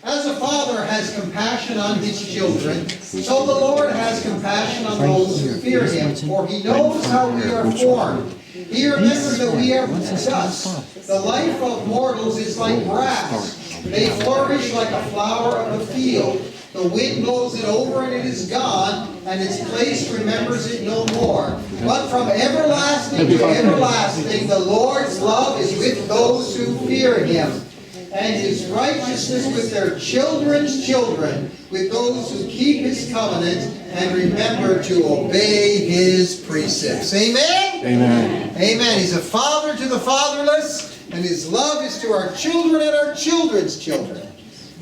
As a father has compassion on his children, so the Lord has compassion on those who fear him, for he knows how we are formed. He remembers that we are dust. The life of mortals is like grass. They flourish like a flower of the field. The wind blows it over and it is gone, and its place remembers it no more. But from everlasting to everlasting, the Lord's love is with those who fear him, and his righteousness with their children's children, with those who keep his covenant and remember to obey his precepts. Amen? Amen. Amen. He's a father to the fatherless, and his love is to our children and our children's children.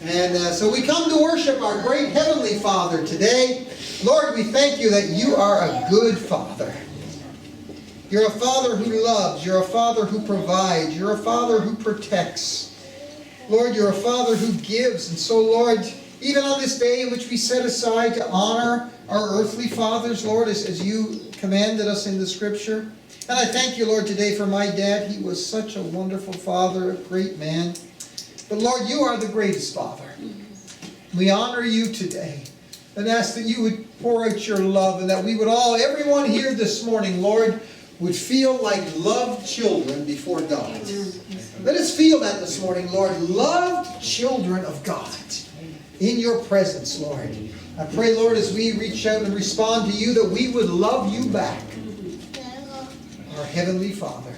And so we come to worship our great Heavenly Father today. Lord, we thank you that you are a good Father. You're a Father who loves. You're a Father who provides. You're a Father who protects. Lord, you're a Father who gives. And so, Lord, even on this day in which we set aside to honor our earthly fathers, Lord, as you commanded us in the Scripture. And I thank you, Lord, today for my dad. He was such a wonderful father, a great man. But Lord, you are the greatest Father. We honor you today and ask that you would pour out your love, and that we would all, everyone here this morning, Lord, would feel like loved children before God. Let us feel that this morning, Lord, loved children of God in your presence, Lord. I pray, Lord, as we reach out and respond to you, that we would love you back, our Heavenly Father.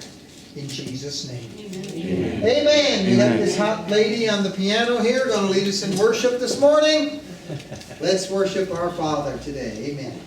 In Jesus' name. Amen. Amen. We have this hot lady on the piano here going to lead us in worship this morning. Let's worship our Father today. Amen.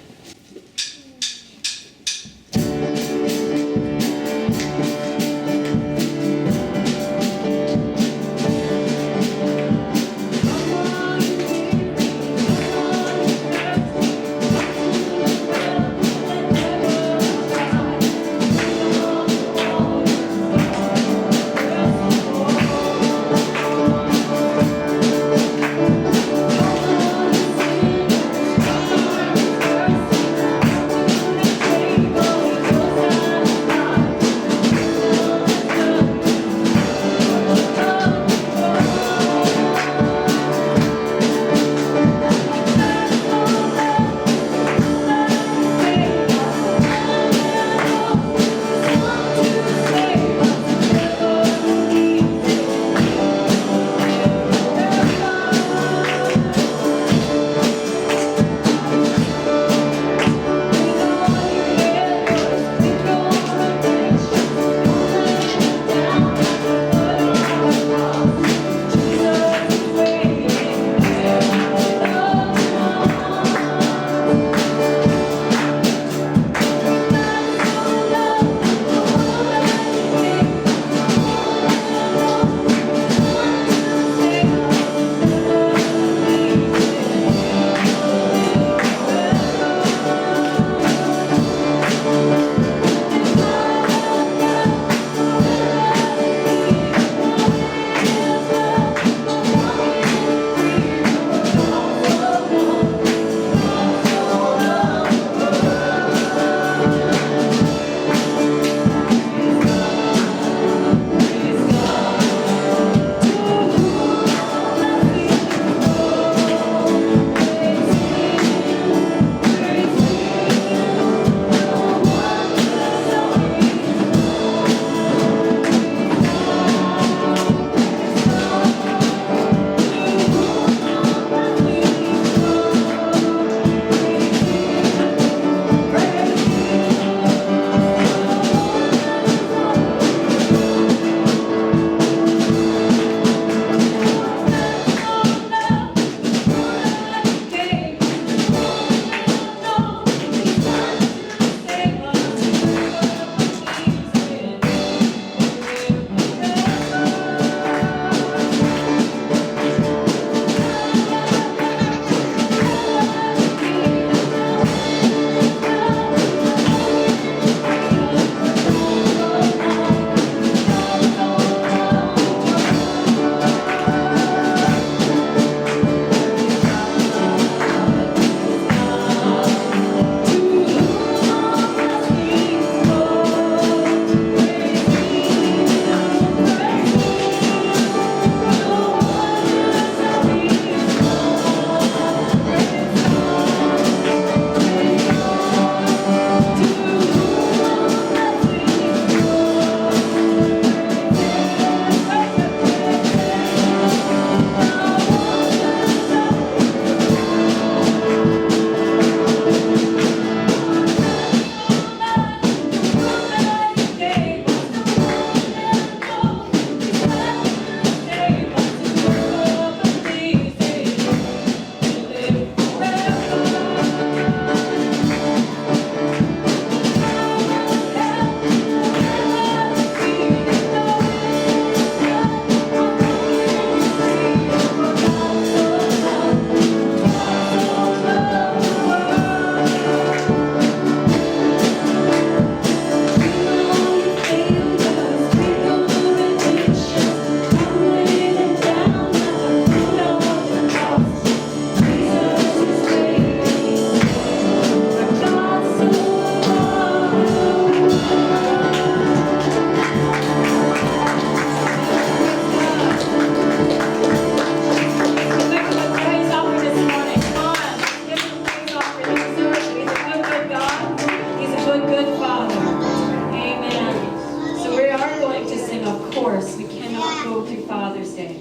we cannot go through Father's Day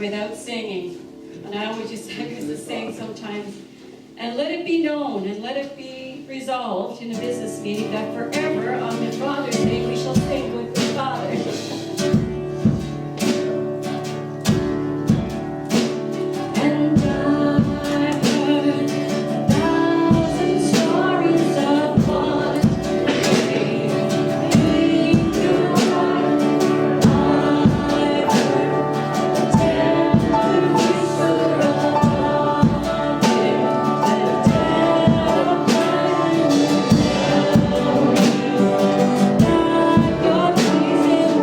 without singing. And I always used to sing sometimes. And let it be known and let it be resolved in a business meeting that forever on the Father's Day we shall sing with the Father. And I've heard 1,000 stories of what they bring to heart. I've heard the tender whisper of love that terrifies me. That God pleased in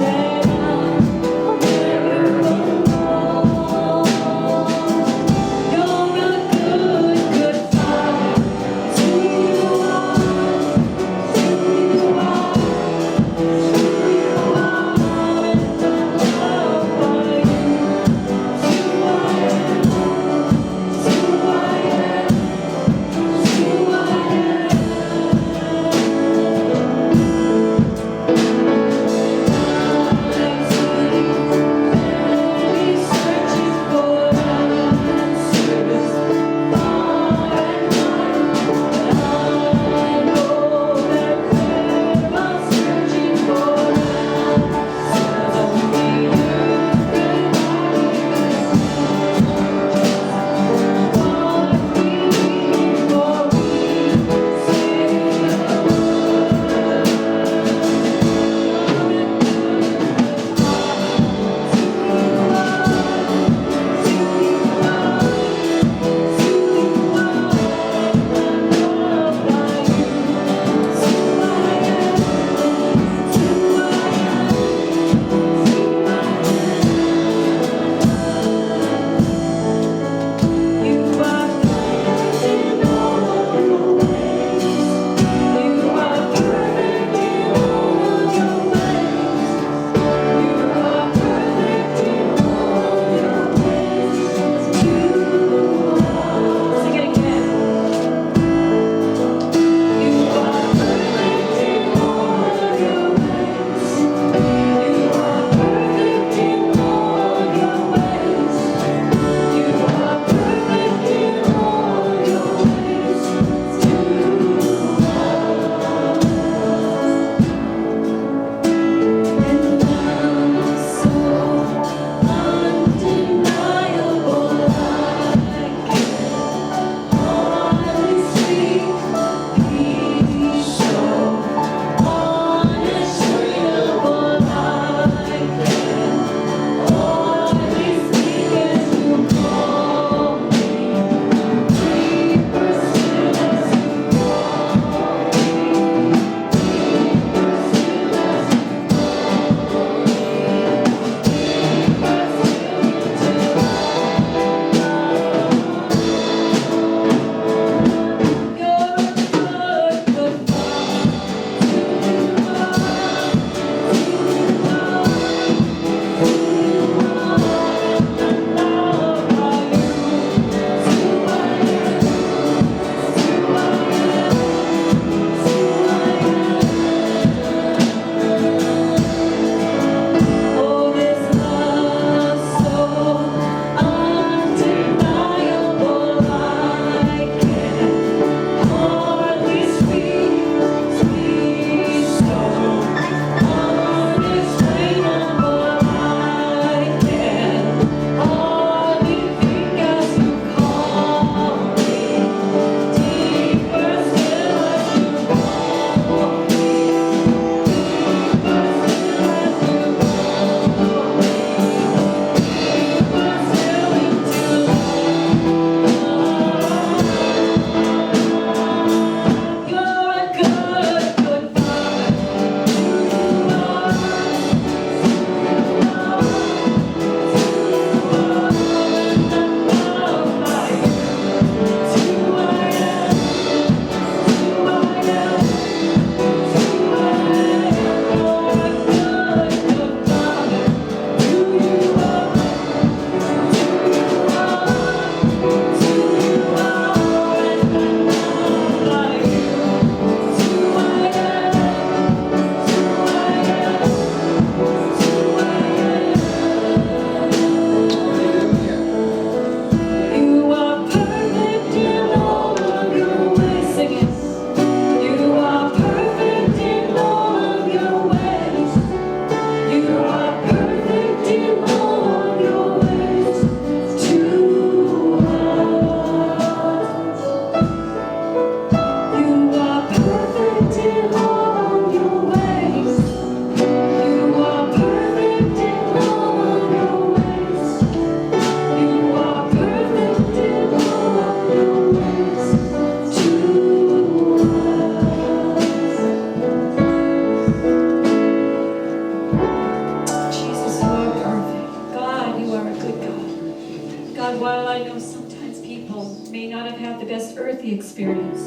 while I know sometimes people may not have had the best earthly experience,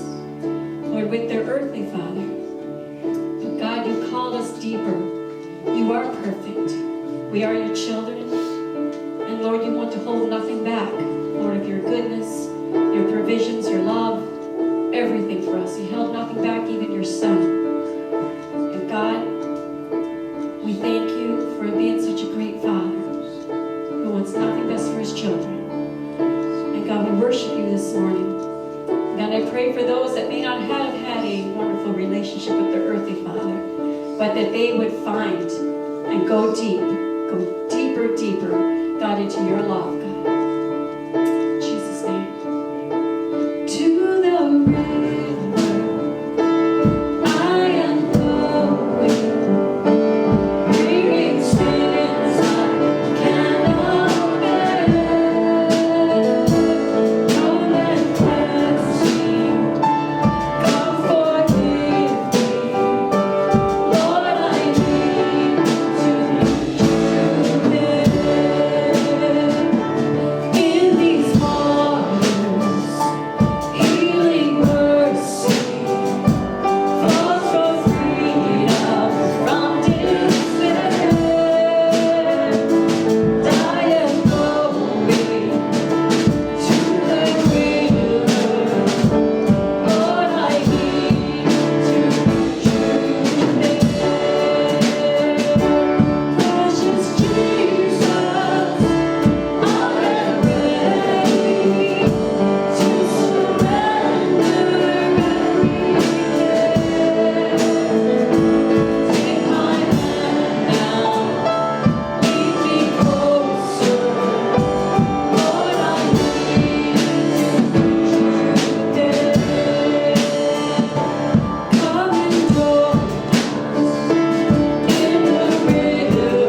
Lord, with their earthly father, but God, you called us deeper. You are perfect. We are your children. And Lord, you want to hold nothing back, Lord, of your goodness, your provisions, your love, everything for us. You held nothing back, even your son. And God, we thank you for being such a great father who wants nothing best for his children. And God, we worship you this morning. God, I pray for those that may not have had a wonderful relationship with their earthly father, but that they would find and go deeper, God, into your love, God. In Jesus' name. To the river I am going, bringing sins I cannot bear. Come and cleanse me, come forgive me. Lord, I need to be true. In these waters, healing mercy, flows for freedom from despair. I am going to the river. Lord, I need to be true there. Precious Jesus, I am ready to surrender everything. Take my hand now, lead me closer. Lord, I need to be there. Come and join us in the river.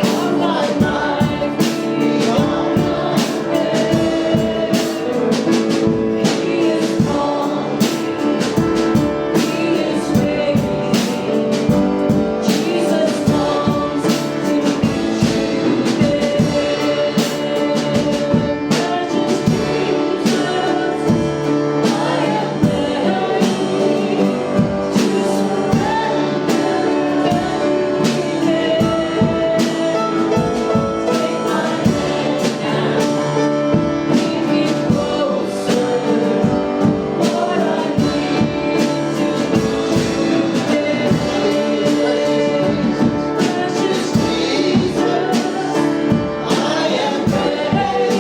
Come like life beyond compare. He is calling, He is waiting. Jesus longs to meet you there. Precious Jesus, I am ready to surrender everything. Take my hand now, lead me closer. Lord, I need to be there. Precious Jesus, I am ready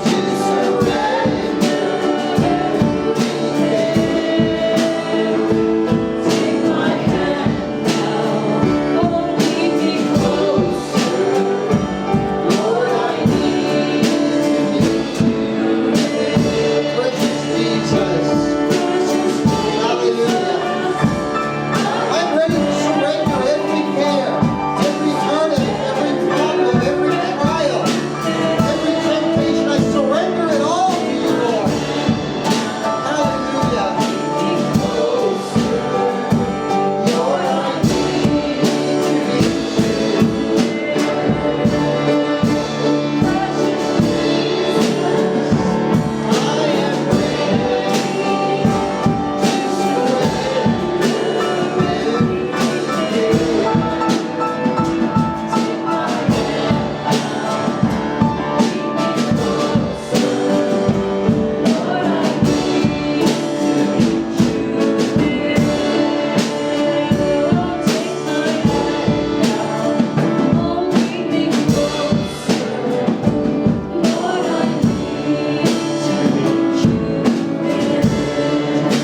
to surrender everything. Take my hand now, oh, lead me closer. Lord, I need to be there. Precious Jesus. Hallelujah. I'm ready to surrender every care, every heartache, every problem, every trial, every temptation. I surrender it all to you, Lord. Hallelujah. Lord, I need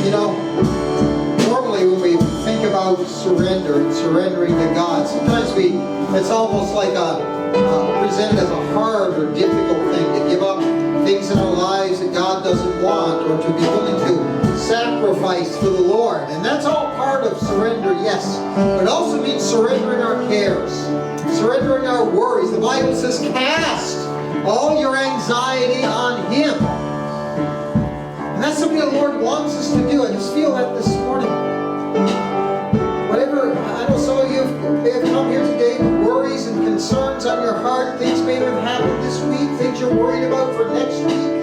You know, normally when we think about surrender and surrendering to God, sometimes it's almost like presented as a hard or difficult thing to give up things in our lives that God doesn't want, or to be willing to sacrifice for the Lord. And that's all part of surrender, yes. But it also means surrendering our cares, surrendering our worries. The Bible says, cast all your anxiety on Him. And that's something the Lord wants us to do. I just feel that this morning. Whatever, I know some of you may have come here today with worries and concerns. on your heart, things may have happened this week, things you're worried about for next week.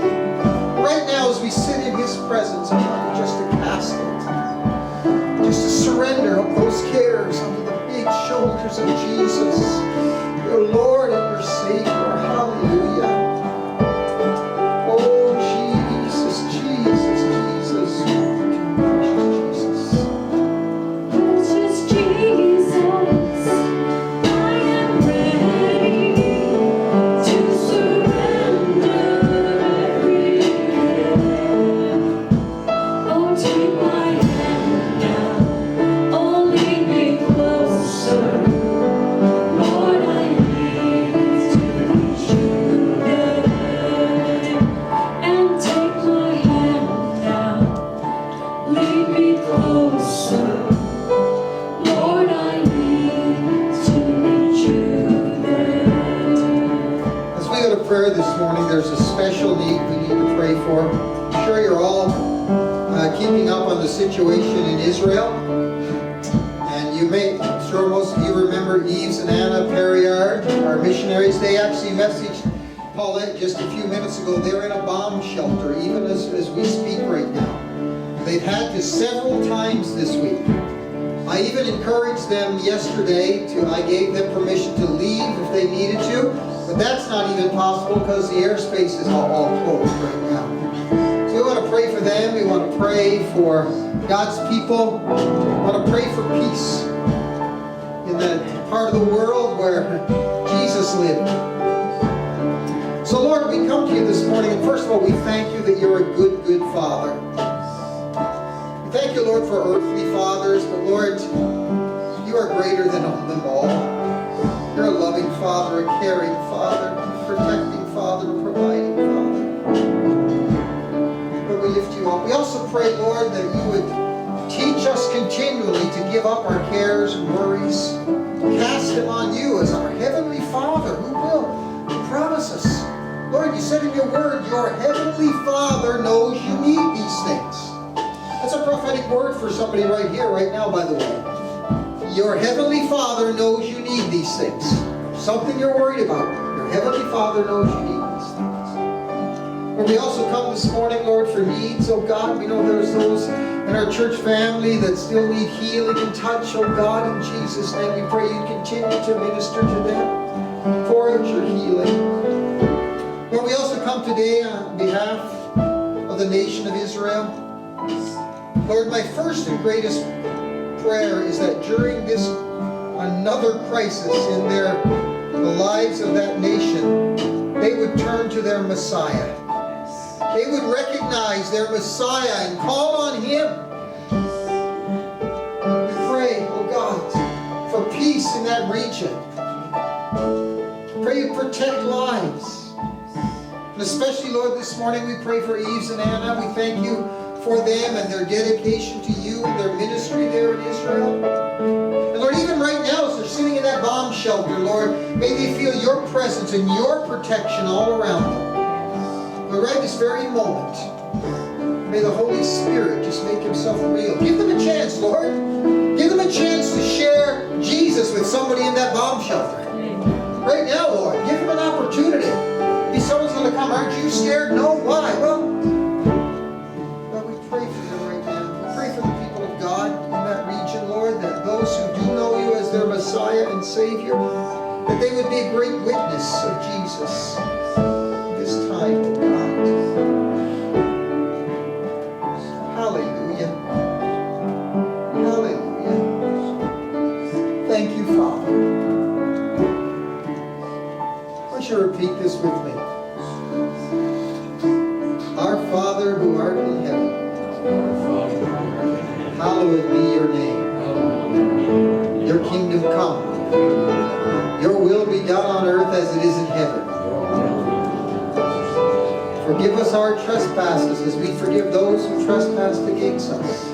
Right now, as we sit in His presence, I want you just to cast it. Just to surrender up those cares onto the big shoulders of Jesus, your Lord and your Savior. Hallelujah. Oh, Jesus, Jesus, Jesus. Precious Jesus, I am ready to surrender every day. Oh, take my hand now, oh, lead me closer. Lord, I need to reach you again. And take my hand now, lead me closer. Lord, I need to reach you there. As we go to prayer this morning, there's a special need we need to pray for. I'm sure you're all keeping up on the situation in Israel. And I'm sure most of you remember Yves and Anna Perriard, our missionaries. They actually messaged Paulette just a few minutes ago. They're in a bomb shelter, even as we speak right now. They've had to several times this week. I even encouraged them yesterday I gave them permission to leave if they needed to, but that's not even possible because the airspace is all closed right now. So we want to pray for them. We want to pray for God's people. We want to pray for peace in that part of the world where Jesus lived. So Lord, we come to you this morning, and first of all, we thank you that you're a good, good Father. We thank you, Lord, for earthly fathers, but Lord, you are greater than them all. You're a loving Father, a caring Father, a protecting Father, a providing Father. Lord, we lift you up. We also pray, Lord, that you would teach us continually to give up our cares and worries, cast them on you as our Heavenly Father, who will promise us. Lord, you said in your word, your Heavenly Father knows you need these things. That's a prophetic word for somebody right here, right now, by the way. Your Heavenly Father knows you need these things. Something you're worried about. Your Heavenly Father knows you need these things. But we also come this morning, Lord, for needs, oh God. We know there's those in our church family that still need healing and touch, oh God. In Jesus' name, we pray you continue to minister to them. Pour out your healing. Lord, we also come today on behalf of the nation of Israel. Lord, my first and greatest prayer is that during this another crisis in the lives of that nation, they would turn to their Messiah. They would recognize their Messiah and call on Him. We pray, oh God, for peace in that region. Pray you protect lives. And especially, Lord, this morning we pray for Yves and Anna. We thank you for them and their dedication to you and their ministry there in Israel. And Lord, even right now as they're sitting in that bomb shelter, Lord, may they feel your presence and your protection all around them. But right this very moment, may the Holy Spirit just make Himself real. Give them a chance, Lord. Give them a chance to share Jesus with somebody in that bomb shelter. Right now, Lord, give them an opportunity. Maybe someone's going to come. Aren't you scared? No. Why? Well, we pray for them right now. We pray for the people of God in that region, Lord, that those who do know you as their Messiah and Savior, that they would be a great witness of Jesus this time, oh God. Hallelujah. Hallelujah. Thank you, Father. Why don't you repeat this with me? Our Father who art in heaven, hallowed be your name. Your kingdom come. Your will be done on earth as it is in heaven. Forgive us our trespasses as we forgive those who trespass against us.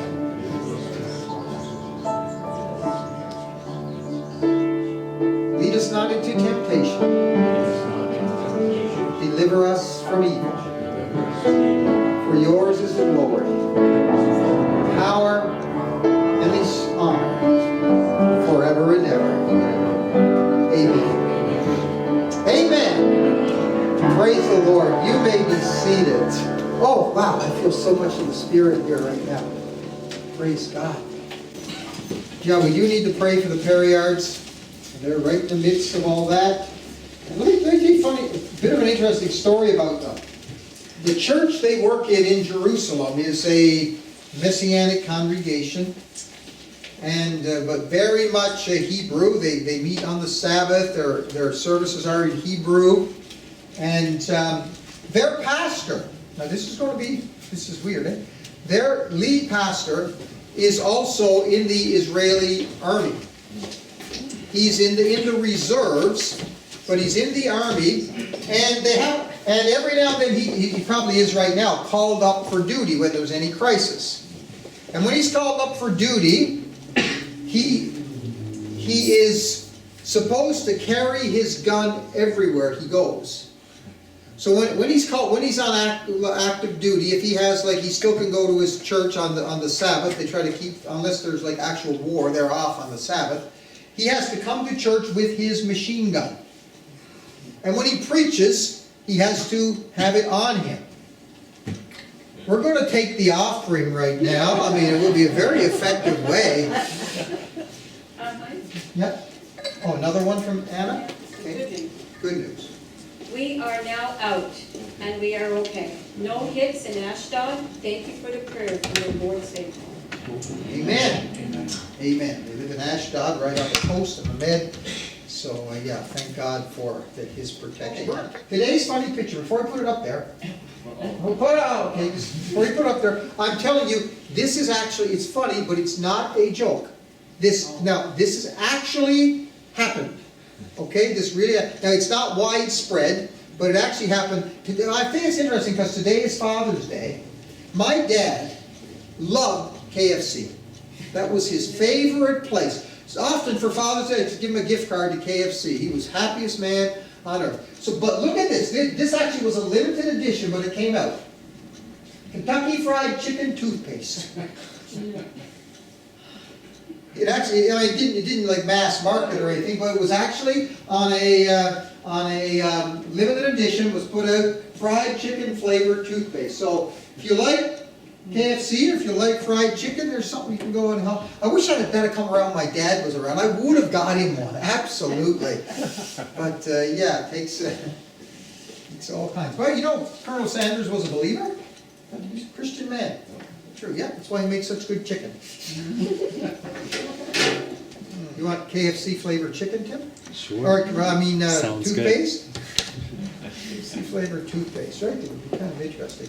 Lead us not into temptation. Deliver us from evil. For yours is the glory, power, and the honor, forever and ever. Amen. Praise the Lord. You may be seated. Oh, wow. I feel so much of the Spirit here right now. Praise God. Yeah, we do need to pray for the Perryards. They're right in the midst of all that. And let me tell you a bit of an interesting story about them. The church they work in Jerusalem is a Messianic congregation, and but very much Hebrew. They meet on the Sabbath. Their services are in Hebrew. And their pastor, now this is weird, eh? Their lead pastor is also in the Israeli army. He's in the reserves, but he's in the army, and every now and then he probably is right now called up for duty when there's any crisis. And when he's called up for duty, he is supposed to carry his gun everywhere he goes. So when he's on active duty, if he has he still can go to his church on the Sabbath. They try to keep, unless there's actual war, they're off on the Sabbath. He has to come to church with his machine gun. And when he preaches, he has to have it on him. We're going to take the offering right now. I mean, it will be a very effective way. Yep. Oh, another one from Anna? Okay. Good news. We are now out, and we are okay. No hits in Ashdod. Thank you for the prayer for the Lord's sake. Amen. Amen. We live in Ashdod, right on the coast of the Med. So, yeah, thank God for His protection. Today's funny picture, before I put it up there, before you put it up there, I'm telling you, this is actually, it's funny, but it's not a joke. This has actually happened. Okay, now it's not widespread, but it actually happened. I think it's interesting because today is Father's Day. My dad loved KFC. That was his favorite place. So often for Father's Day, to give him a gift card to KFC. He was happiest man on earth. So, but look at this. This actually was a limited edition, but it came out. Kentucky Fried Chicken toothpaste. It actually, it didn't mass market or anything, but it was actually on a limited edition. Was put out fried chicken flavored toothpaste. So if you like KFC or if you like fried chicken, there's something you can go and help. I wish I had come around when my dad was around. I would have got him one, absolutely. But yeah, it takes all kinds. Well, Colonel Sanders was a believer. He's a Christian man. True, yeah, that's why he makes such good chicken. You want KFC flavored chicken, Tim? Sure. Or, Sounds toothpaste? KFC flavored toothpaste, right? It would be kind of interesting.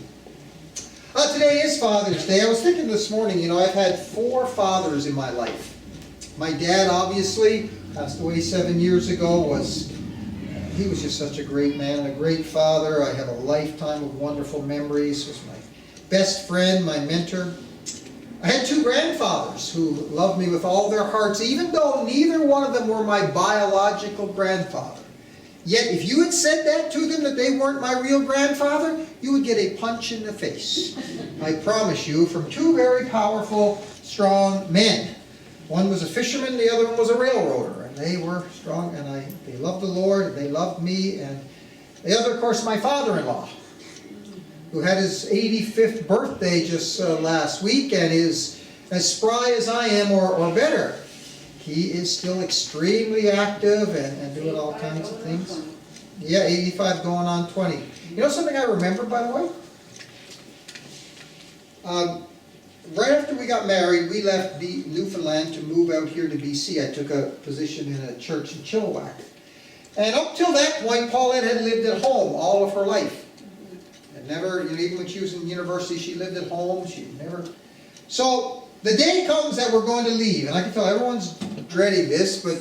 Today is Father's Day. I was thinking this morning, I've had 4 fathers in my life. My dad, obviously, passed away 7 years ago. He was just such a great man, a great father. I have a lifetime of wonderful memories. He was my best friend, my mentor. I had 2 grandfathers who loved me with all their hearts, even though neither one of them were my biological grandfather. Yet, if you had said that to them, that they weren't my real grandfather, you would get a punch in the face. I promise you, from 2 very powerful, strong men. One was a fisherman, the other one was a railroader. And they were strong, and they loved the Lord, they loved me. And the other, of course, my father-in-law, who had his 85th birthday just last week and is as spry as I am or better. He is still extremely active and doing all kinds of things. Yeah, 85 going on 20. You know something I remember, by the way? Right after we got married, we left Newfoundland to move out here to BC. I took a position in a church in Chilliwack. And up till that point, Paulette had lived at home all of her life. Never, even when she was in university, she lived at home. She never. So the day comes that we're going to leave, and I can tell everyone's dreading this, but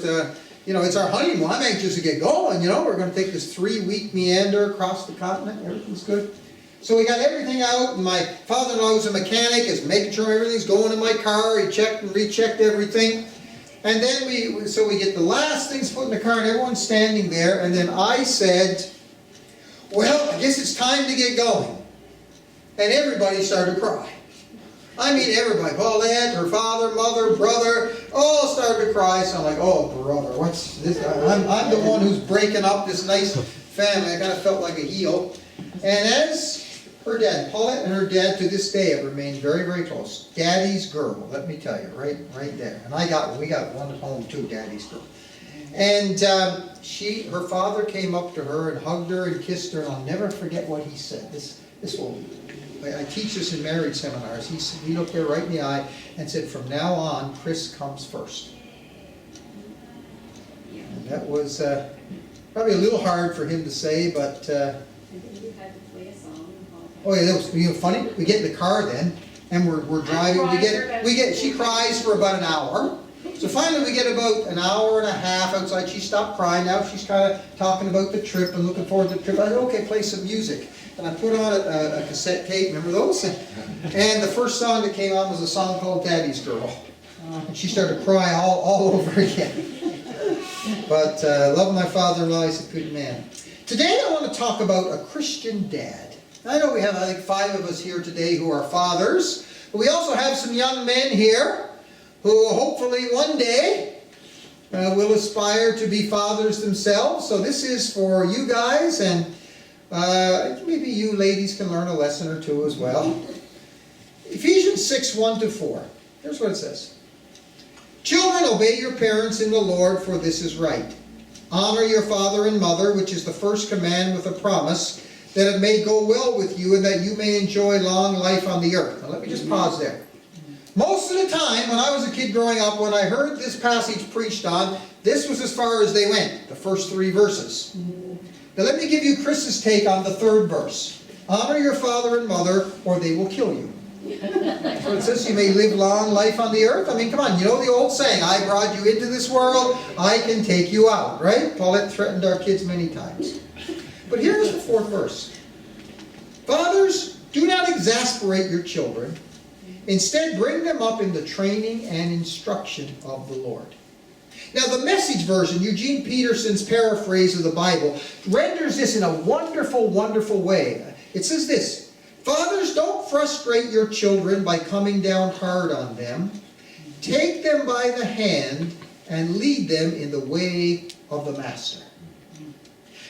it's our honeymoon. I'm anxious to get going. We're going to take this 3-week meander across the continent. Everything's good. So we got everything out, and my father-in-law, who's a mechanic, is making sure everything's going in my car. He checked and rechecked everything, and then we get the last things put in the car, and everyone's standing there, and then I said, well, I guess it's time to get going. And everybody started to cry. I mean, everybody. Paulette, her father, mother, brother, all started to cry. So I'm like, oh, brother, what's this? I'm the one who's breaking up this nice family. I kind of felt like a heel. And as her dad, Paulette and her dad to this day have remained very, very close. Daddy's girl, let me tell you, right there. And we got one at home too, Daddy's girl. And her father came up to her and hugged her and kissed her, and I'll never forget what he said. I teach this in marriage seminars. He looked her right in the eye and said, "From now on, Kris comes first." And that was probably a little hard for him to say, but... Oh yeah, that was funny. We get in the car then, and we're driving. She cries for about an hour. So finally we get about an hour and a half outside. She stopped crying. Now she's kind of talking about the trip and looking forward to the trip. I said, okay, play some music. And I put on a cassette tape, remember those? And the first song that came on was a song called Daddy's Girl. And she started to cry all over again. But love my father-in-law, he's a good man. Today I want to talk about a Christian dad. I know we have, I think, 5 of us here today who are fathers. But we also have some young men here who hopefully one day will aspire to be fathers themselves. So this is for you guys, and maybe you ladies can learn a lesson or two as well. Ephesians 6:1-4. Here's what it says. Children, obey your parents in the Lord, for this is right. Honor your father and mother, which is the first command with a promise, that it may go well with you and that you may enjoy long life on the earth. Now let me just pause there. Most of the time, when I was a kid growing up, when I heard this passage preached on, this was as far as they went, the first 3 verses. Now let me give you Chris's take on the 3rd verse. Honor your father and mother, or they will kill you. So it says you may live long life on the earth. I mean, come on, you know the old saying, I brought you into this world, I can take you out, right? Paulette threatened our kids many times. But here's the 4th verse. Fathers, do not exasperate your children. Instead, bring them up in the training and instruction of the Lord. Now, the Message version, Eugene Peterson's paraphrase of the Bible, renders this in a wonderful, wonderful way. It says this, Fathers, don't frustrate your children by coming down hard on them. Take them by the hand and lead them in the way of the Master.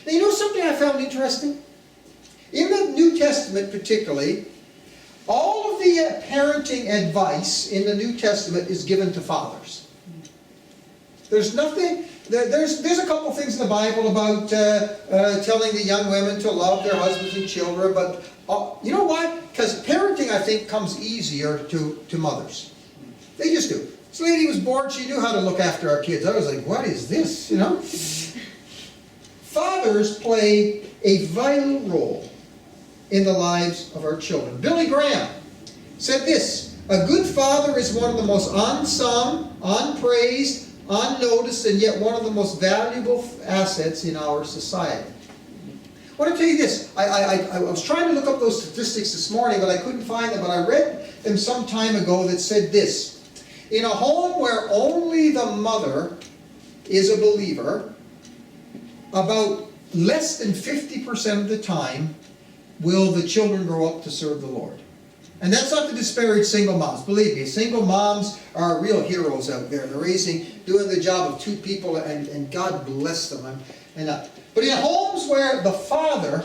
Now, you know something I found interesting? In the New Testament particularly, all of the parenting advice in the New Testament is given to fathers. There's nothing, there's a couple things in the Bible about telling the young women to love their husbands and children, but you know why? Because parenting, I think, comes easier to mothers. They just do. This lady was born, she knew how to look after our kids. I was like, what is this, you know? Fathers play a vital role in the lives of our children. Billy Graham said this, a good father is one of the most unsung, unpraised, unnoticed, and yet one of the most valuable assets in our society. I want to tell you this. I was trying to look up those statistics this morning, but I couldn't find them. But I read them some time ago that said this. In a home where only the mother is a believer, about less than 50% of the time will the children grow up to serve the Lord. And that's not to disparage single moms. Believe me, single moms are real heroes out there. They're doing the job of 2 people, and God bless them. But in homes where the father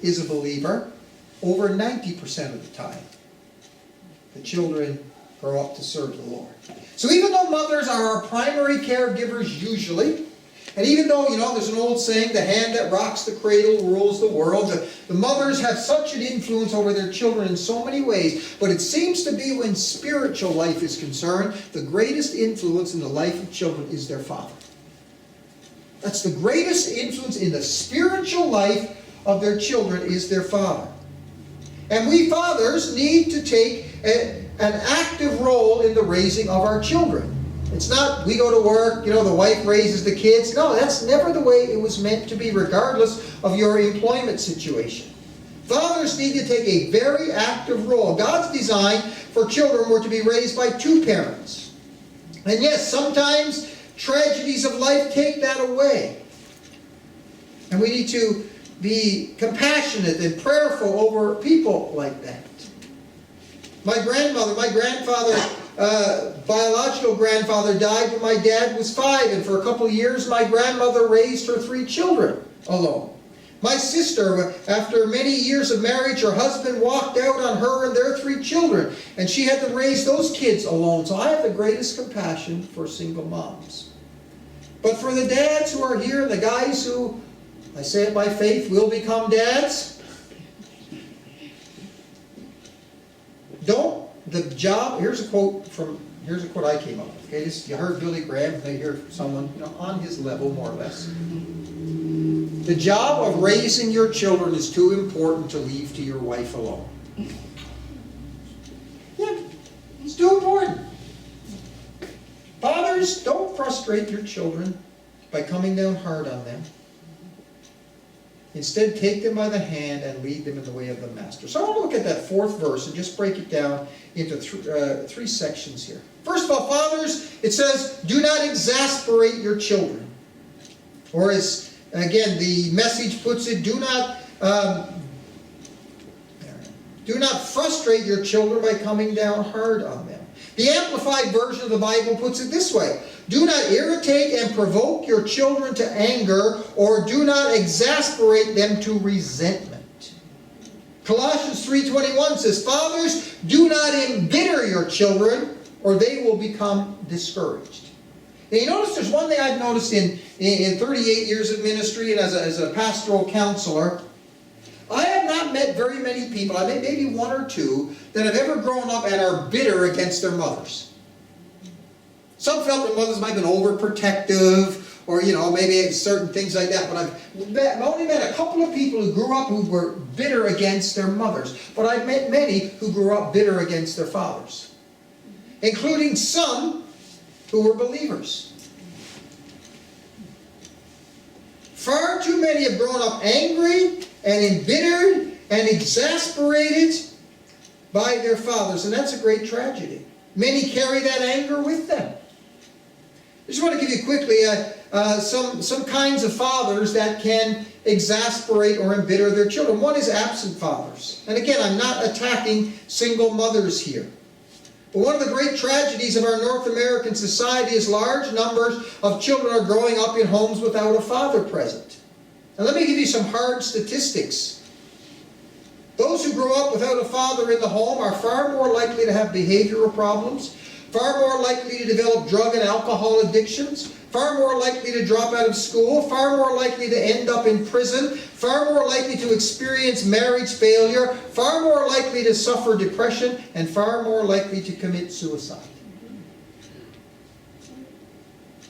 is a believer, over 90% of the time, the children grow up to serve the Lord. So even though mothers are our primary caregivers usually, and even though, you know, there's an old saying, the hand that rocks the cradle rules the world, the mothers have such an influence over their children in so many ways, but it seems to be when spiritual life is concerned, the greatest influence in the life of children is their father. That's the greatest influence in the spiritual life of their children is their father. And we fathers need to take an active role in the raising of our children. It's not we go to work, you know, the wife raises the kids. No, that's never the way it was meant to be, regardless of your employment situation. Fathers need to take a very active role. God's design for children were to be raised by 2 parents. And yes, sometimes tragedies of life take that away. And we need to be compassionate and prayerful over people like that. My grandfather, biological grandfather died when my dad was 5, and for a couple of years my grandmother raised her 3 children alone. My sister, after many years of marriage, her husband walked out on her and their 3 children, and she had to raise those kids alone. So I have the greatest compassion for single moms. But for the dads who are here, the guys who, I say it by faith, will become dads, here's a quote I came up with. Okay, you heard Billy Graham, they hear someone on his level, more or less. The job of raising your children is too important to leave to your wife alone. Yeah, it's too important. Fathers, don't frustrate your children by coming down hard on them. Instead, take them by the hand and lead them in the way of the master. So I want to look at that 4th verse and just break it down into 3 sections here. First of all, fathers, it says, do not exasperate your children. Or as, again, the Message puts it, do not frustrate your children by coming down hard on them. The Amplified Version of the Bible puts it this way: do not irritate and provoke your children to anger, or do not exasperate them to resentment. Colossians 3:21 says, fathers, do not embitter your children, or they will become discouraged. Now you notice there's one thing I've noticed in 38 years of ministry and as a pastoral counselor. I have not met very many people, I met maybe 1 or 2, that have ever grown up and are bitter against their mothers. Some felt their mothers might have been overprotective, or maybe certain things like that. But I've only met a couple of people who grew up who were bitter against their mothers. But I've met many who grew up bitter against their fathers, including some who were believers. Far too many have grown up angry and embittered and exasperated by their fathers, and that's a great tragedy. Many carry that anger with them. I just want to give you quickly some kinds of fathers that can exasperate or embitter their children. One is absent fathers. And again, I'm not attacking single mothers here. But one of the great tragedies of our North American society is large numbers of children are growing up in homes without a father present. Now let me give you some hard statistics. Those who grow up without a father in the home are far more likely to have behavioral problems, far more likely to develop drug and alcohol addictions, far more likely to drop out of school, far more likely to end up in prison, far more likely to experience marriage failure, far more likely to suffer depression, and far more likely to commit suicide.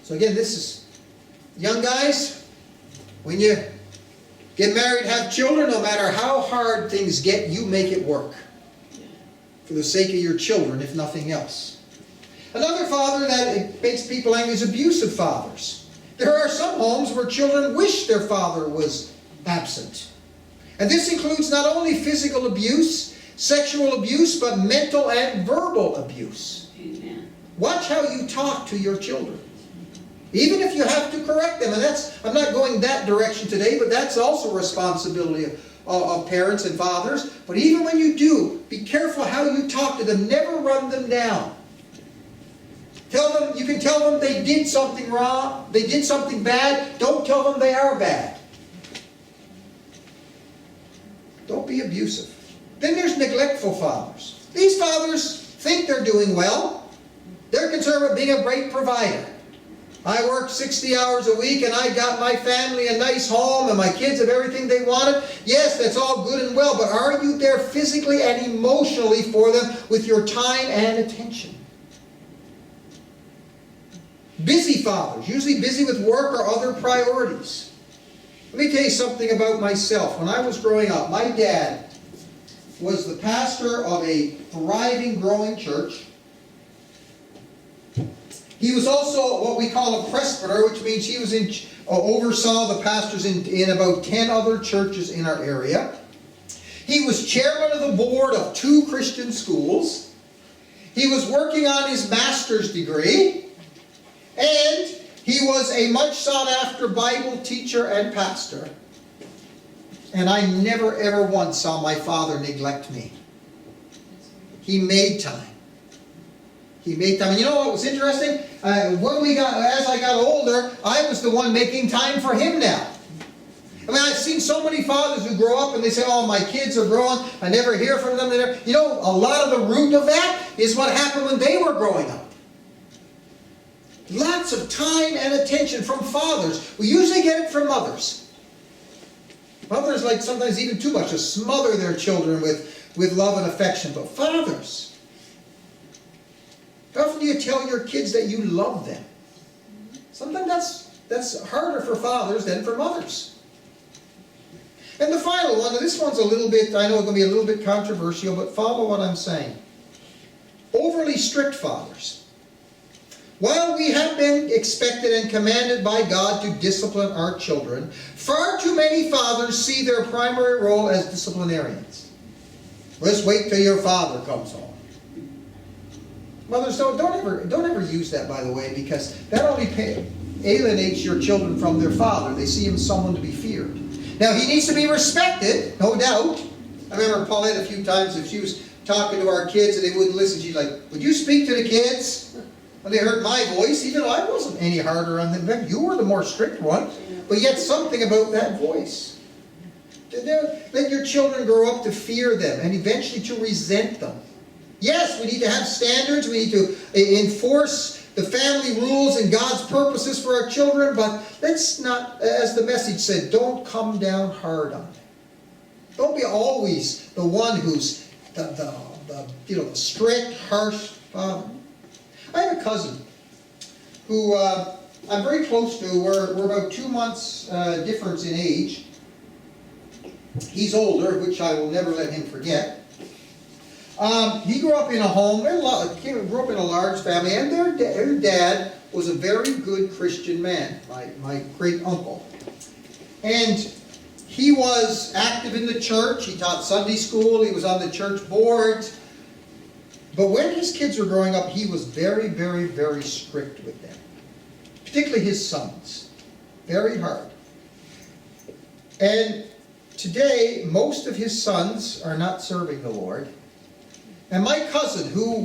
So again, this is, young guys, when you get married, have children, no matter how hard things get, you make it work. For the sake of your children, if nothing else. Another father that makes people angry is abusive fathers. There are some homes where children wish their father was absent. And this includes not only physical abuse, sexual abuse, but mental and verbal abuse. Amen. Watch how you talk to your children. Even if you have to correct them. And I'm not going that direction today, but that's also a responsibility of parents and fathers. But even when you do, be careful how you talk to them. Never run them down. You can tell them they did something wrong, they did something bad. Don't tell them they are bad. Don't be abusive. Then there's neglectful fathers. These fathers think they're doing well. They're concerned with being a great provider. I work 60 hours a week and I got my family a nice home and my kids have everything they wanted. Yes, that's all good and well, but are you there physically and emotionally for them with your time and attention? Busy fathers, usually busy with work or other priorities. Let me tell you something about myself. When I was growing up, my dad was the pastor of a thriving, growing church. He was also what we call a presbyter, which means he was oversaw the pastors in about 10 other churches in our area. He was chairman of the board of 2 Christian schools. He was working on his master's degree. And he was a much sought after Bible teacher and pastor. And I never ever once saw my father neglect me. He made time. He made time. And you know what was interesting? As I got older, I was the one making time for him now. I mean, I've seen so many fathers who grow up and they say, oh, my kids are growing. I never hear from them. You know, a lot of the root of that is what happened when they were growing up. Lots of time and attention from fathers. We usually get it from mothers. Mothers like sometimes even too much to smother their children with love and affection. But fathers, how often do you tell your kids that you love them? Sometimes that's harder for fathers than for mothers. And the final one, and this one's a little bit, I know it's going to be a little bit controversial, but follow what I'm saying. Overly strict fathers. While we have been expected and commanded by God to discipline our children, far too many fathers see their primary role as disciplinarians. Let's wait till your father comes home. Mothers, don't ever use that, by the way, because that only alienates your children from their father. They see him as someone to be feared. Now, he needs to be respected, no doubt. I remember Paulette a few times, if she was talking to our kids and they wouldn't listen, she's like, would you speak to the kids? When they heard my voice, even though I wasn't any harder on them, you were the more strict one, but yet something about that voice. Let your children grow up to fear them and eventually to resent them. Yes, we need to have standards, we need to enforce the family rules and God's purposes for our children, but let's not, as the message said, don't come down hard on them. Don't be always the one who's the strict, harsh father. I have a cousin who I'm very close to. We're about 2 months difference in age. He's older, which I will never let him forget. He grew up in a home, grew up in a large family, and their dad was a very good Christian man, my great uncle. And he was active in the church. He taught Sunday school. He was on the church board. But when his kids were growing up, he was very, very, very strict with them. Particularly his sons. Very hard. And today, most of his sons are not serving the Lord. And my cousin, who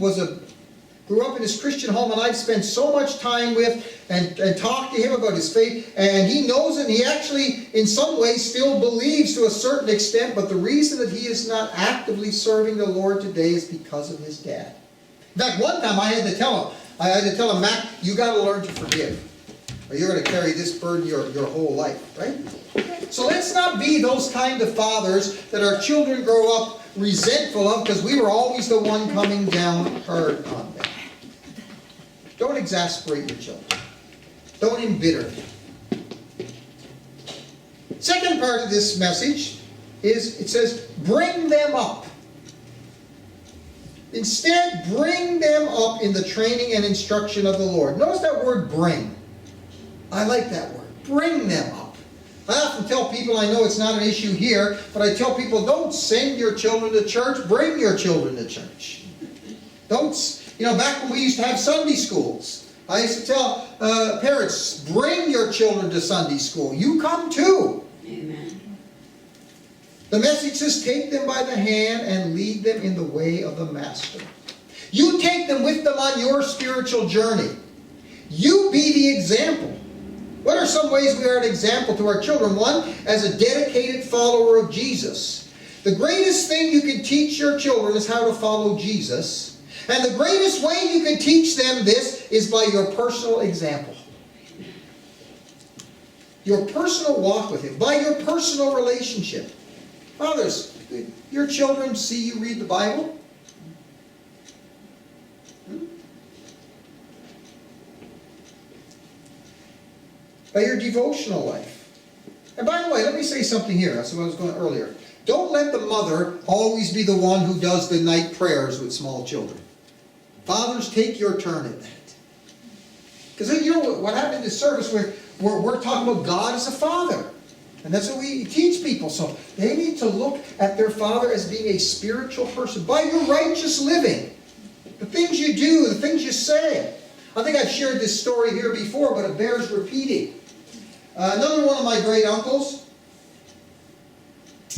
grew up in his Christian home, and I've spent so much time with and talked to him about his faith, and he knows it, and he actually, in some ways, still believes to a certain extent, but the reason that he is not actively serving the Lord today is because of his dad. In fact, one time I had to tell him, Mac, you got to learn to forgive, or you're going to carry this burden your whole life, right? So let's not be those kind of fathers that our children grow up resentful of because we were always the one coming down hard on them. Don't exasperate your children. Don't embitter them. Second part of this message is, it says, bring them up. Instead, bring them up in the training and instruction of the Lord. Notice that word bring. I like that word. Bring them up. I often tell people, I know it's not an issue here, but I tell people, don't send your children to church, bring your children to church. Back when we used to have Sunday schools, I used to tell parents, bring your children to Sunday school. You come too. Amen. The message says, take them by the hand and lead them in the way of the Master. You take them with them on your spiritual journey. You be the example. What are some ways we are an example to our children? One, as a dedicated follower of Jesus. The greatest thing you can teach your children is how to follow Jesus. And the greatest way you can teach them this is by your personal example. Your personal walk with Him. By your personal relationship. Fathers, your children see you read the Bible? By your devotional life. And by the way, let me say something here. That's what I was going earlier. Don't let the mother always be the one who does the night prayers with small children. Fathers, take your turn at that. Because you know what happened in this service, we're talking about God as a father. And that's what we teach people. So they need to look at their father as being a spiritual person. By your righteous living. The things you do, the things you say. I think I've shared this story here before, but it bears repeating. Another one of my great uncles,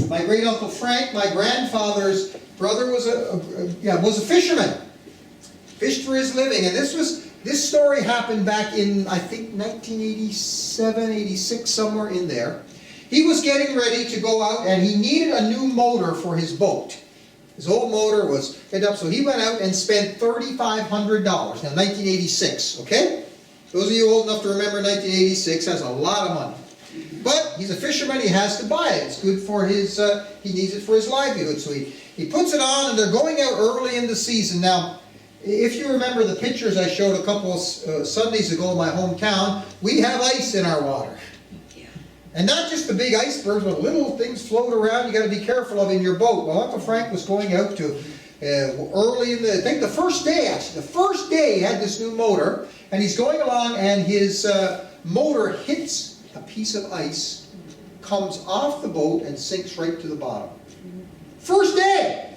My great uncle Frank, my grandfather's brother, was a fisherman. Fished for his living, and this story happened back in, I think, 1987, 86, somewhere in there. He was getting ready to go out, and he needed a new motor for his boat. His old motor was hit up, so he went out and spent $3,500. Now, 1986, okay? Those of you old enough to remember 1986, that's a lot of money. But he's a fisherman, he has to buy it. It's good for his, he needs it for his livelihood. So he puts it on, and they're going out early in the season. Now, if you remember the pictures I showed a couple of Sundays ago in my hometown, we have ice in our water. And not just the big icebergs, but little things float around you got to be careful of in your boat. Well, Uncle Frank was going out to early in I think the first day he had this new motor, and he's going along, and his motor hits a piece of ice, comes off the boat, and sinks right to the bottom. First day!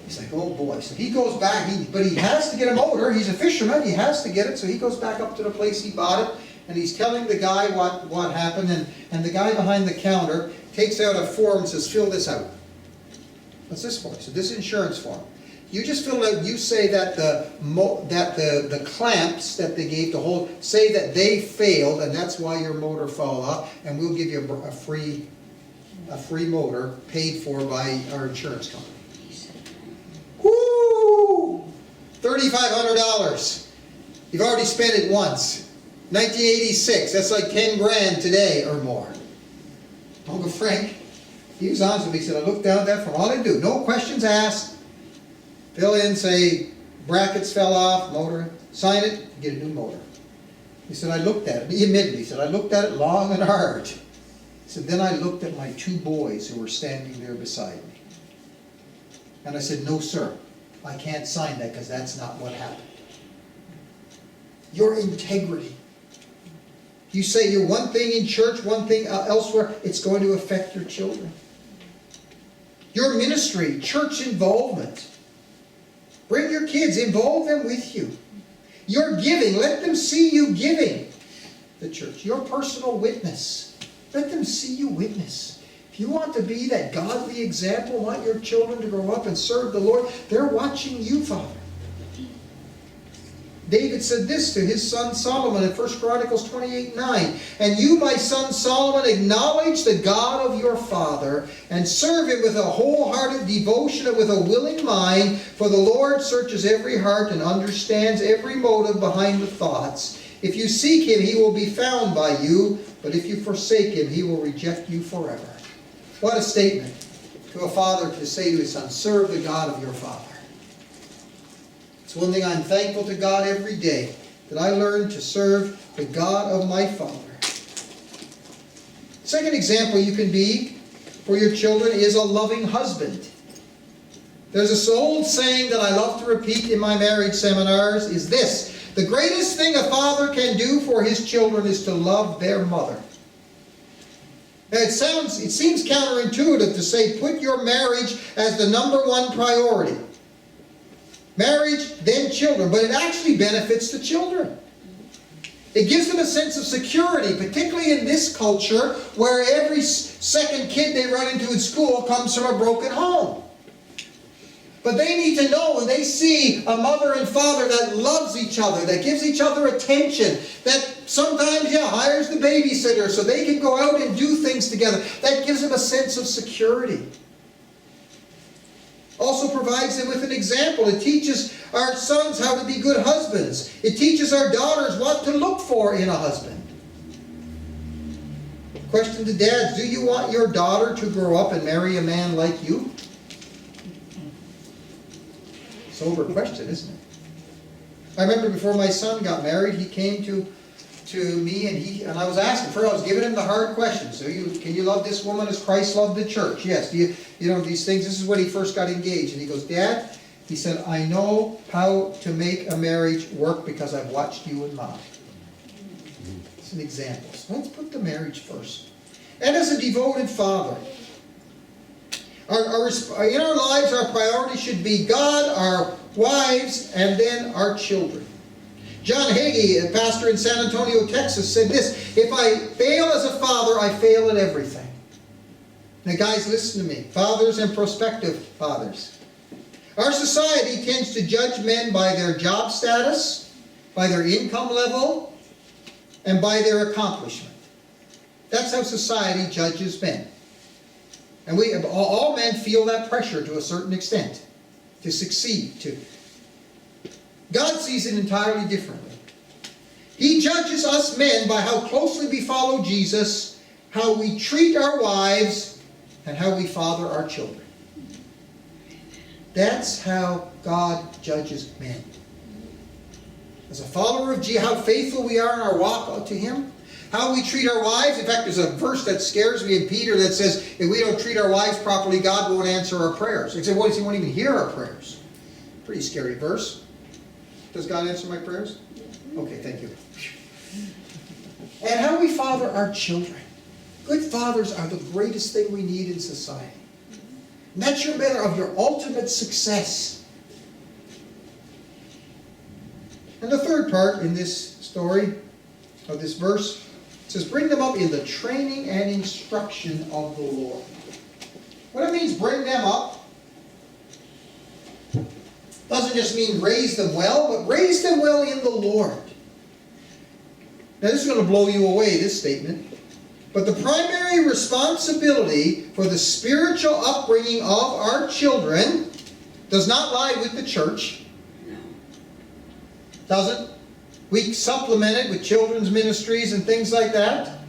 He's like, oh boy. So he goes back, but he has to get a motor. He's a fisherman, he has to get it, so he goes back up to the place he bought it, and he's telling the guy what happened, and the guy behind the counter takes out a form and says, fill this out. What's this for? So this insurance form. You just fill it out, you say that the clamps that they gave to hold, say that they failed, and that's why your motor fell off, and we'll give you a free motor paid for by our insurance company. Woo! $3,500. You've already spent it once. 1986, that's like 10 grand today or more. Uncle Frank, he was honest with me. He said, I looked down at that from all I do. No questions asked. Fill in, say, brackets fell off, motor, sign it, get a new motor. He said, I looked at it. He admitted, he said, I looked at it long and hard. He said, then I looked at my two boys who were standing there beside me. And I said, no, sir, I can't sign that because that's not what happened. Your integrity. You say you're one thing in church, one thing elsewhere, it's going to affect your children. Your ministry, church involvement. Bring your kids, involve them with you. Your giving, let them see you giving the church. Your personal witness, let them see you witness. If you want to be that godly example, want your children to grow up and serve the Lord, they're watching you, Father. David said this to his son Solomon in 1 Chronicles 28:9. And you, my son Solomon, acknowledge the God of your father and serve him with a wholehearted devotion and with a willing mind, for the Lord searches every heart and understands every motive behind the thoughts. If you seek him, he will be found by you, but if you forsake him, he will reject you forever. What a statement to a father to say to his son, serve the God of your father. It's one thing I'm thankful to God every day, that I learned to serve the God of my Father. Second example you can be for your children is a loving husband. There's this old saying that I love to repeat in my marriage seminars is this: the greatest thing a father can do for his children is to love their mother. Now it seems counterintuitive to say put your marriage as the number one priority. Marriage, then children. But it actually benefits the children. It gives them a sense of security, particularly in this culture where every second kid they run into in school comes from a broken home. But they need to know when they see a mother and father that loves each other, that gives each other attention, that sometimes, hires the babysitter so they can go out and do things together. That gives them a sense of security. Also provides them with an example. It teaches our sons how to be good husbands. It teaches our daughters what to look for in a husband. Question to dads, do you want your daughter to grow up and marry a man like you? Sober question, isn't it? I remember before my son got married, he came to me and I was asking for, I was giving him the hard question. So can you love this woman as Christ loved the church? Yes. Do you know these things? This is when he first got engaged. And he goes, Dad, he said, I know how to make a marriage work because I've watched you and Mom. It's an example. So let's put the marriage first. And as a devoted father, in our lives, our priority should be God, our wives, and then our children. John Hagee, a pastor in San Antonio, Texas, said this: if I fail as a father, I fail at everything. Now guys, listen to me. Fathers and prospective fathers. Our society tends to judge men by their job status, by their income level, and by their accomplishment. That's how society judges men. And all men feel that pressure to a certain extent, to succeed. God sees it entirely differently. He judges us men by how closely we follow Jesus, how we treat our wives, and how we father our children. That's how God judges men. As a follower of Jesus, how faithful we are in our walk to Him, how we treat our wives. In fact, there's a verse that scares me in Peter that says, if we don't treat our wives properly, God won't answer our prayers. He said, what, He won't even hear our prayers. Pretty scary verse. Does God answer my prayers? Okay, thank you. And how we father our children. Good fathers are the greatest thing we need in society. And that's your matter of your ultimate success. And the third part in this story, of this verse, it says, bring them up in the training and instruction of the Lord. What it means, bring them up, doesn't just mean raise them well, but raise them well in the Lord. Now this is going to blow you away, this statement. But the primary responsibility for the spiritual upbringing of our children does not lie with the church. Doesn't. We supplement it with children's ministries and things like that.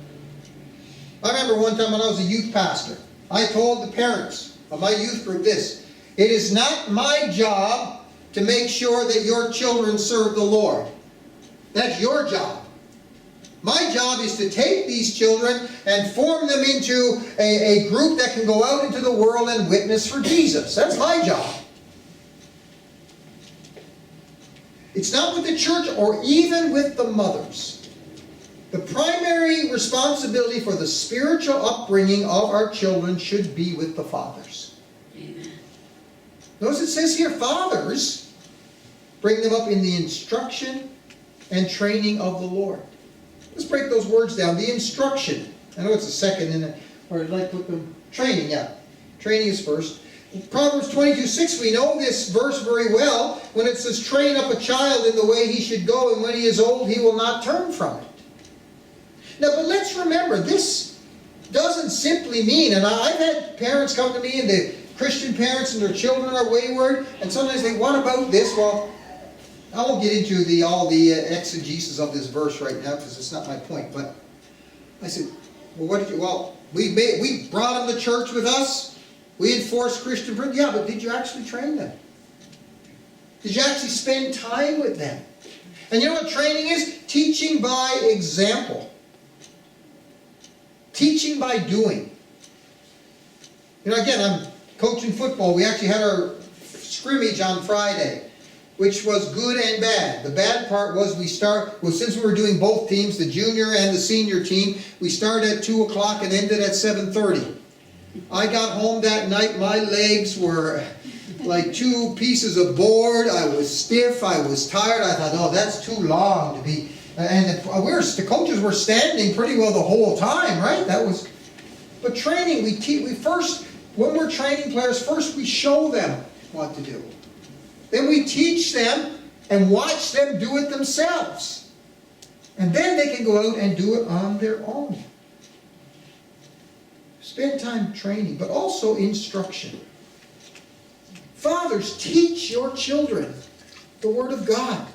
I remember one time when I was a youth pastor, I told the parents of my youth group this: it is not my job to make sure that your children serve the Lord. That's your job. My job is to take these children and form them into a group that can go out into the world and witness for Jesus. That's my job. It's not with the church or even with the mothers. The primary responsibility for the spiritual upbringing of our children should be with the fathers. Amen. Notice it says here, fathers, bring them up in the instruction and training of the Lord. Let's break those words down. The instruction. I know it's a second in it, or I'd like to put them. Training, yeah. Training is first. In Proverbs 22:6, we know this verse very well when it says, train up a child in the way he should go, and when he is old, he will not turn from it. Now, but let's remember, this doesn't simply mean, and I've had parents come to me, and the Christian parents and their children are wayward, and sometimes they, what about this? Well, I won't get into all the exegesis of this verse right now because it's not my point. But I said, well, we brought them to church with us. We enforced Christian principles. Yeah, but did you actually train them? Did you actually spend time with them? And you know what training is? Teaching by example. Teaching by doing. You know, again, I'm coaching football. We actually had our scrimmage on Friday, which was good and bad. The bad part was since we were doing both teams, the junior and the senior team, we started at 2 o'clock and ended at 7:30. I got home that night, my legs were like 2 pieces of board. I was stiff, I was tired. I thought, oh, that's too long to be. And the coaches were standing pretty well the whole time, right? But training, we first, when we're training players, first we show them what to do. Then we teach them and watch them do it themselves. And then they can go out and do it on their own. Spend time training, but also instruction. Fathers, teach your children the Word of God.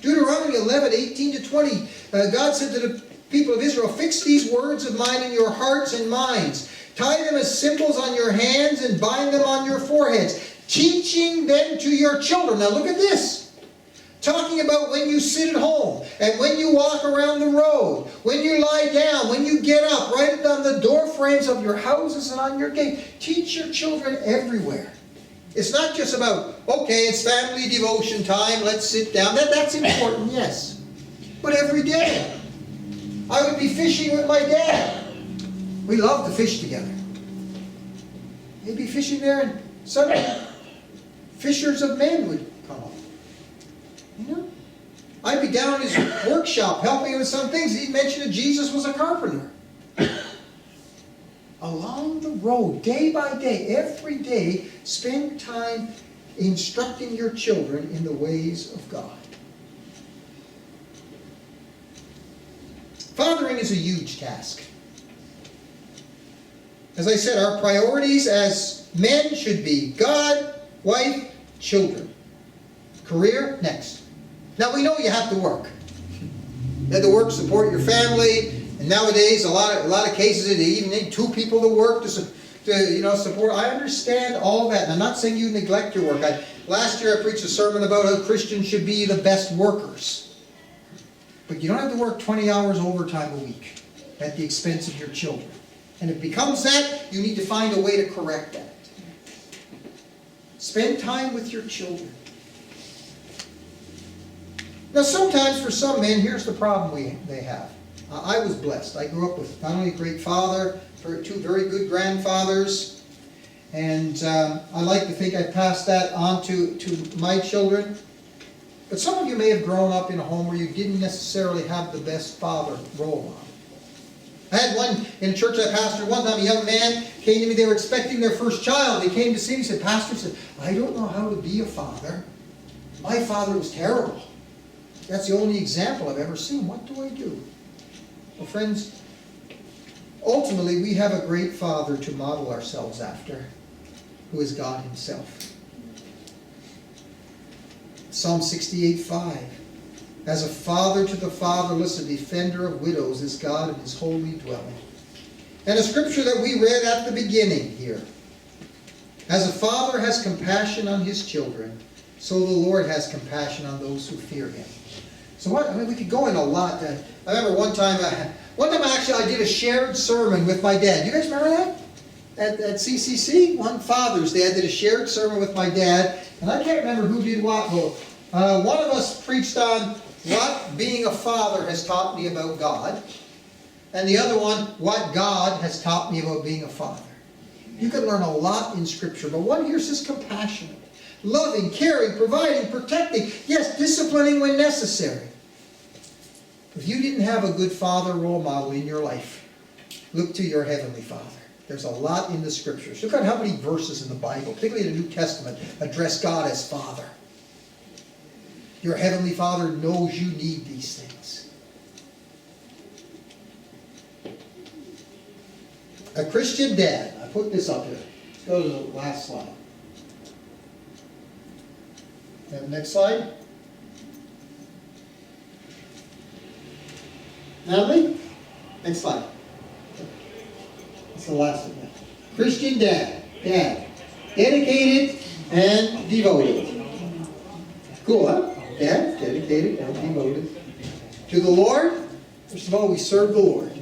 Deuteronomy 11:18-20, God said to the people of Israel, fix these words of mine in your hearts and minds. Tie them as symbols on your hands and bind them on your foreheads. Teaching them to your children. Now look at this. Talking about when you sit at home, and when you walk around the road, when you lie down, when you get up, right on the door frames of your houses and on your gate. Teach your children everywhere. It's not just about, okay, it's family devotion time, let's sit down. That's important, yes. But every day. I would be fishing with my dad. We love to fish together. He'd be fishing there, and suddenly fishers of men would come up. You know? I'd be down in his workshop helping him with some things. He'd mention that Jesus was a carpenter. Along the grow day by day, every day. Spend time instructing your children in the ways of God. Fathering is a huge task. As I said, our priorities as men should be God, wife, children. Career, next. Now we know you have to work. You have to work, support your family. And nowadays, a lot of cases, you even need two people to work to support. I understand all that. And I'm not saying you neglect your work. Last year I preached a sermon about how Christians should be the best workers. But you don't have to work 20 hours overtime a week at the expense of your children. And if it becomes that, you need to find a way to correct that. Spend time with your children. Now sometimes for some men, here's the problem they have. I was blessed. I grew up with not only a great father, two very good grandfathers, and I like to think I passed that on to my children. But some of you may have grown up in a home where you didn't necessarily have the best father role model. I had one in a church I pastored one time, a young man came to me, they were expecting their first child. They came to see me, he said, Pastor, I don't know how to be a father. My father was terrible. That's the only example I've ever seen. What do I do? Well, friends, ultimately we have a great Father to model ourselves after, who is God Himself. Psalm 68:5. As a father to the fatherless, a defender of widows is God in His holy dwelling. And a scripture that we read at the beginning here. As a father has compassion on his children, so the Lord has compassion on those who fear Him. So we could go in a lot. I remember one time actually I did a shared sermon with my dad. You guys remember that? At CCC, one Father's Day, I did a shared sermon with my dad, and I can't remember who did what. One of us preached on what being a father has taught me about God, and the other one, what God has taught me about being a father. You can learn a lot in Scripture, but one here says compassionate, loving, caring, providing, protecting, yes, disciplining when necessary. If you didn't have a good father role model in your life, look to your Heavenly Father. There's a lot in the Scriptures. Look at how many verses in the Bible, particularly in the New Testament, address God as Father. Your Heavenly Father knows you need these things. A Christian dad. I put this up here. Let's go to the last slide. And next slide. Natalie? Next slide. That's the last one. Christian dad. Dedicated and devoted. Cool, huh? Dad, dedicated and devoted. To the Lord, first of all, we serve the Lord.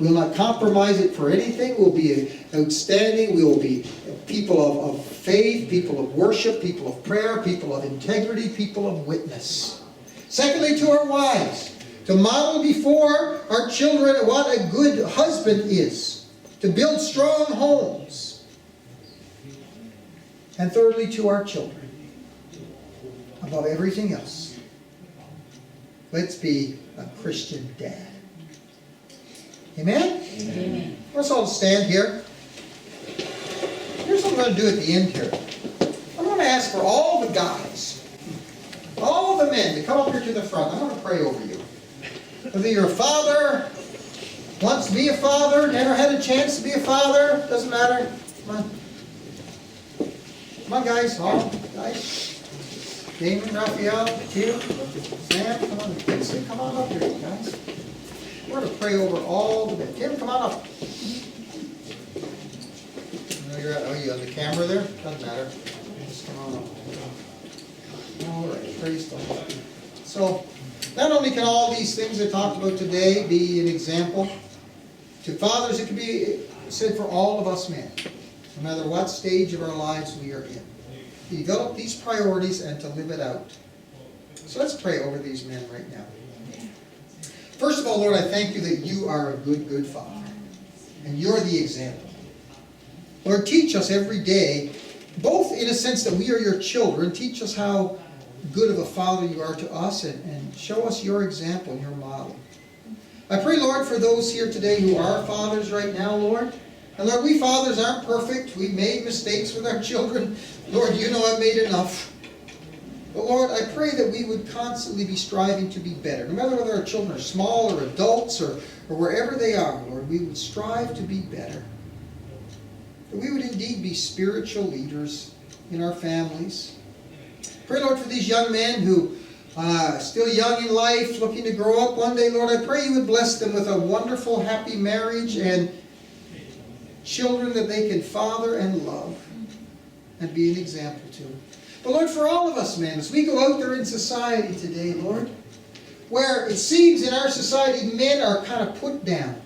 We will not compromise it for anything. We'll be outstanding. We will be people of faith, people of worship, people of prayer, people of integrity, people of witness. Secondly, to our wives, to model before our children what a good husband is, to build strong homes. And thirdly, to our children, above everything else, let's be a Christian dad. Amen? Amen. Let's all stand here. Here's what I'm going to do at the end here. I'm going to ask for all the guys, all the men to come up here to the front. I'm going to pray over you. Whether you're a father, wants to be a father, never had a chance to be a father, doesn't matter. Come on. Come on, guys. All guys. Damon, Raphael, Tim, Sam, come on. Kris, come on up here, guys. We're going to pray over all the men. Tim, come on up. Are you on the camera there? Doesn't matter. Just come on up. All right, praise the Lord. So, not only can all these things I talked about today be an example to fathers, it can be said for all of us men, no matter what stage of our lives we are in. To develop these priorities and to live it out. So let's pray over these men right now. First of all, Lord, I thank you that you are a good, good Father. And you're the example. Lord, teach us every day, both in a sense that we are your children, teach us how good of a Father you are to us, and show us your example, your model. I pray, Lord, for those here today who are fathers right now, Lord, And Lord, we fathers aren't perfect. We've made mistakes with our children. Lord, you know I've made enough. But Lord, I pray that we would constantly be striving to be better. No matter whether our children are small or adults or wherever they are, Lord, we would strive to be better. That we would indeed be spiritual leaders in our families. Pray, Lord, for these young men who still young in life, looking to grow up one day, Lord, I pray you would bless them with a wonderful, happy marriage and children that they can father and love and be an example to. But Lord, for all of us men, as we go out there in society today, Lord, where it seems in our society men are kind of put down,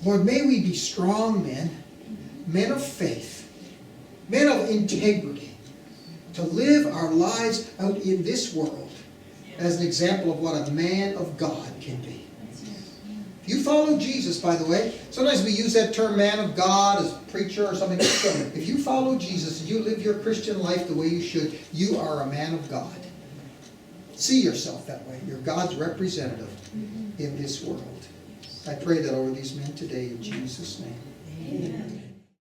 Lord, may we be strong men, men of faith, men of integrity, to live our lives out in this world as an example of what a man of God can be. If you follow Jesus, by the way, sometimes we use that term man of God as a preacher or something. If you follow Jesus and you live your Christian life the way you should, you are a man of God. See yourself that way. You're God's representative in this world. I pray that over these men today in Jesus' name. Amen.